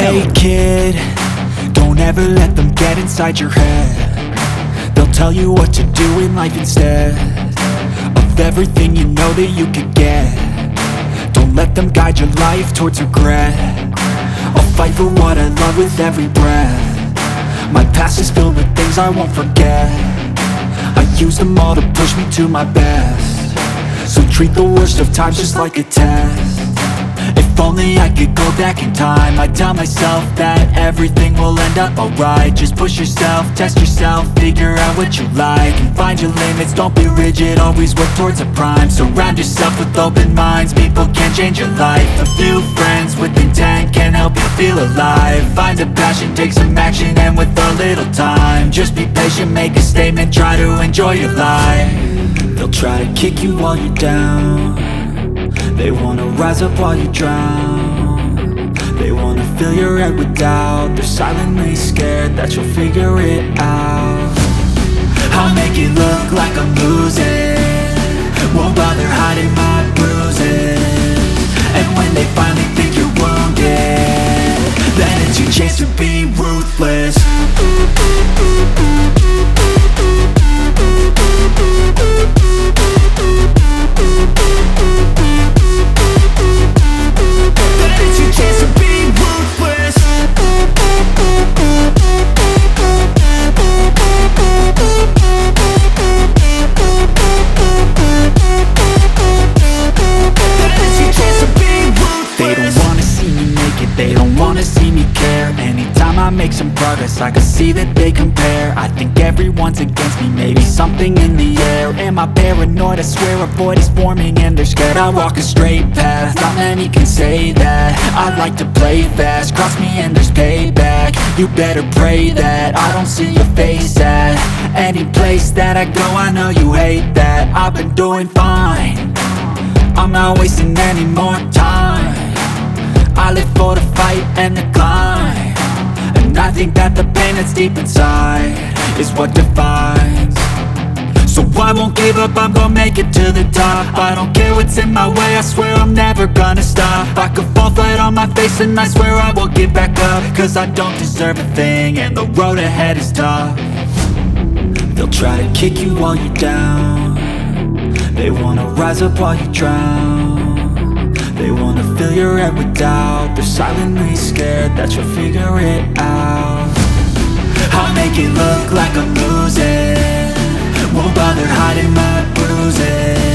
Hey kid, don't ever let them get inside your head. They'll tell you what to do in life instead of everything you know that you could get. Don't let them guide your life towards regret. I'll fight for what I love with every breath. My past is filled with things I won't forget. I use them all to push me to my best. So treat the worst of times just like a test. If only I could go back in time, I'd tell myself that everything will end up alright. Just push yourself, test yourself, figure out what you like, and find your limits, don't be rigid, always work towards a prime. Surround yourself with open minds, people can change your life. A few friends with intent can help you feel alive. Find a passion, take some action, and with a little time, just be patient, make a statement, try to enjoy your life. They'll try to kick you while you're down. They wanna rise up while you drown. They wanna fill your head with doubt. They're silently scared that you'll figure it out. I'll make it look like I'm losing, won't bother hiding my bruises. And when they finally think you're wounded, then it's your chance to be ruthless. They don't wanna see me care. Anytime I make some progress, I can see that they compare. I think everyone's against me, maybe something in the air. Am I paranoid? I swear a void is forming and they're scared. I walk a straight path, not many can say that. I like to play fast, cross me and there's payback. You better pray that I don't see your face at any place that I go. I know you hate that. I've been doing fine, I'm not wasting any more time. I live for the fight and the climb, and I think that the pain that's deep inside is what defines. So I won't give up, I'm gonna make it to the top. I don't care what's in my way, I swear I'm never gonna stop. I could fall flat on my face and I swear I will get back up, cause I don't deserve a thing and the road ahead is tough. They'll try to kick you while you're down. They wanna rise up while you drown. They wanna fill your head with doubt. They're silently scared that you'll figure it out. I'll make it look like I'm losing, won't bother hiding my bruises.